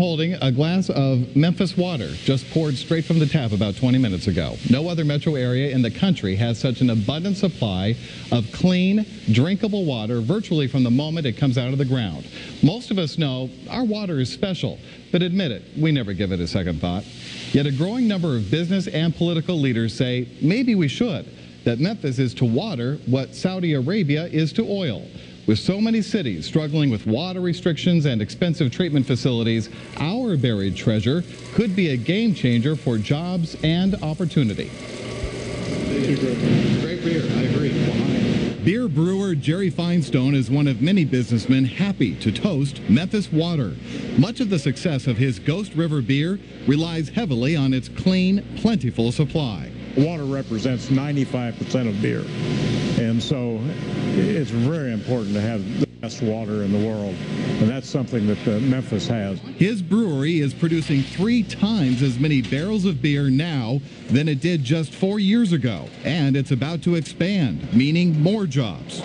holding a glass of Memphis water, just poured straight from the tap about 20 minutes ago. No other metro area in the country has such an abundant supply of clean, drinkable water virtually from the moment it comes out of the ground. Most of us know our water is special, but admit it, we never give it a second thought. Yet a growing number of business and political leaders say maybe we should, that Memphis is to water what Saudi Arabia is to oil. With so many cities struggling with water restrictions and expensive treatment facilities, our buried treasure could be a game changer for jobs and opportunity. Great beer, I agree. Beer brewer Jerry Finestone is one of many businessmen happy to toast Memphis water. Much of the success of his Ghost River beer relies heavily on its clean, plentiful supply. Water represents 95% of beer, and so it's very important to have the best water in the world, and that's something that Memphis has. His brewery is producing 3 times as many barrels of beer now than it did just 4 years ago, and it's about to expand, meaning more jobs.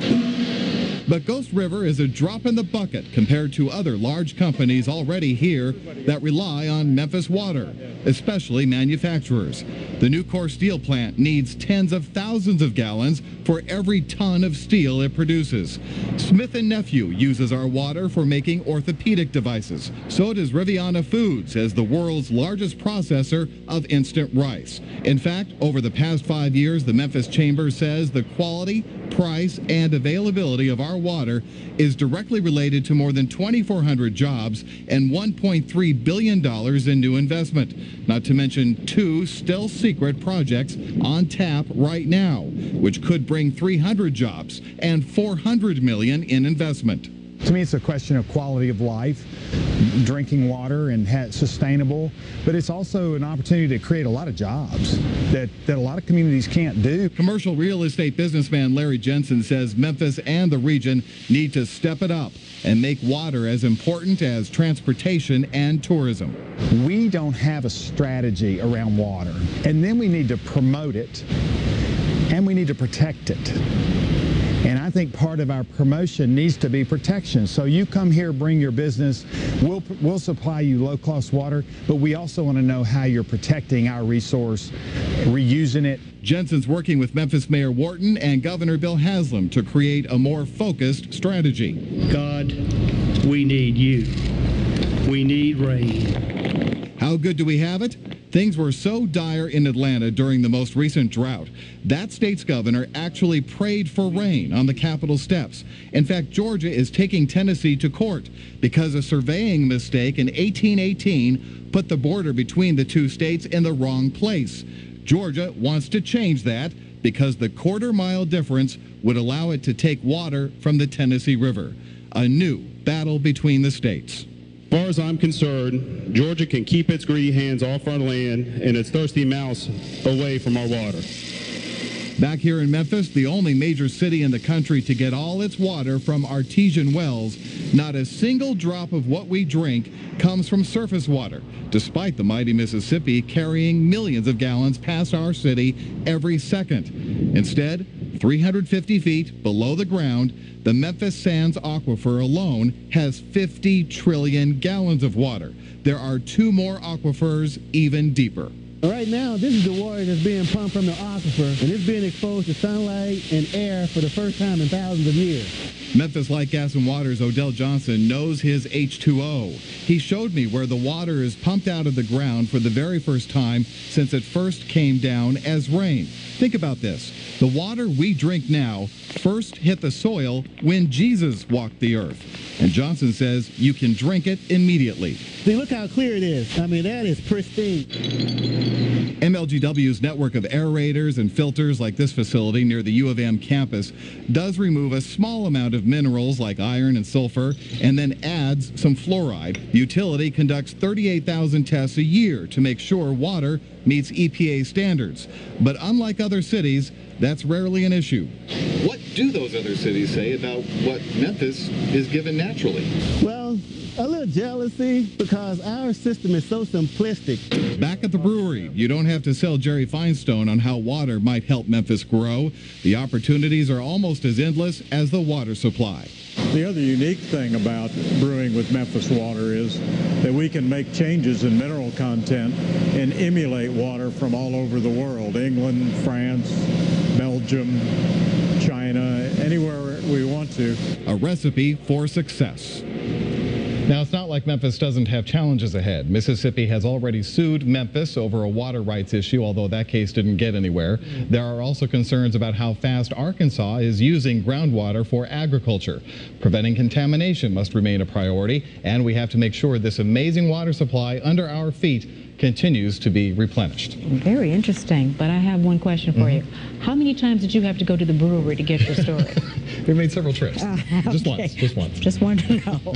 But Ghost River is a drop in the bucket compared to other large companies already here that rely on Memphis water, especially manufacturers. The Nucor steel plant needs tens of thousands of gallons for every ton of steel it produces. Smith & Nephew uses our water for making orthopedic devices. So does Riviana Foods as the world's largest processor of instant rice. In fact, over the past 5 years, the Memphis Chamber says the quality, price, and availability of our water is directly related to more than 2,400 jobs and $1.3 billion in new investment, not to mention 2 still secret projects on tap right now, which could bring 300 jobs and $400 million in investment. To me, it's a question of quality of life, drinking water and sustainable, but it's also an opportunity to create a lot of jobs that a lot of communities can't do. Commercial real estate businessman Larry Jensen says Memphis and the region need to step it up and make water as important as transportation and tourism. We don't have a strategy around water, and then we need to promote it, and we need to protect it. And I think part of our promotion needs to be protection. So you come here, bring your business, we'll supply you low-cost water, but we also want to know how you're protecting our resource, reusing it. Jensen's working with Memphis Mayor Wharton and Governor Bill Haslam to create a more focused strategy. God, we need you. We need rain. How good do we have it? Things were so dire in Atlanta during the most recent drought. That state's governor actually prayed for rain on the Capitol steps. In fact, Georgia is taking Tennessee to court because a surveying mistake in 1818 put the border between the 2 states in the wrong place. Georgia wants to change that because the quarter-mile difference would allow it to take water from the Tennessee River. A new battle between the states. As far as I'm concerned, Georgia can keep its greedy hands off our land and its thirsty mouths away from our water. Back here in Memphis, the only major city in the country to get all its water from artesian wells, not a single drop of what we drink comes from surface water, despite the mighty Mississippi carrying millions of gallons past our city every second. Instead, 350 feet below the ground, the Memphis Sands Aquifer alone has 50 trillion gallons of water. There are 2 more aquifers even deeper. Right now, this is the water that's being pumped from the aquifer, and it's being exposed to sunlight and air for the first time in thousands of years. Memphis Light, Gas and Water's Odell Johnson knows his H2O. He showed me where the water is pumped out of the ground for the very first time since it first came down as rain. Think about this. The water we drink now first hit the soil when Jesus walked the earth. And Johnson says you can drink it immediately. See, look how clear it is. I mean, that is pristine. MLGW's network of aerators and filters like this facility near the U of M campus does remove a small amount of minerals like iron and sulfur and then adds some fluoride. The utility conducts 38,000 tests a year to make sure water meets EPA standards. But unlike other cities, that's rarely an issue. What do those other cities say about what Memphis is given naturally? Well, a little jealousy because our system is so simplistic. Back at the brewery, you don't have to sell Jerry Finestone on how water might help Memphis grow. The opportunities are almost as endless as the water supply. The other unique thing about brewing with Memphis water is that we can make changes in mineral content and emulate water from all over the world, England, France, Belgium, China, anywhere we want to. A recipe for success. Now, it's not like Memphis doesn't have challenges ahead. Mississippi has already sued Memphis over a water rights issue, although that case didn't get anywhere. There are also concerns about how fast Arkansas is using groundwater for agriculture. Preventing contamination must remain a priority, and we have to make sure this amazing water supply under our feet continues to be replenished. Very interesting, but I have one question for you. How many times did you have to go to the brewery to get your story? We made several trips. Okay. Just once. Just wanted to know.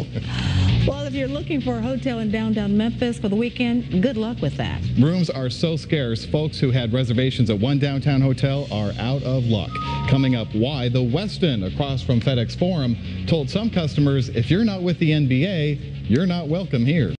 Well, if you're looking for a hotel in downtown Memphis for the weekend, good luck with that. Rooms are so scarce, folks who had reservations at one downtown hotel are out of luck. Coming up, why the Westin across from FedEx Forum told some customers, if you're not with the NBA, you're not welcome here.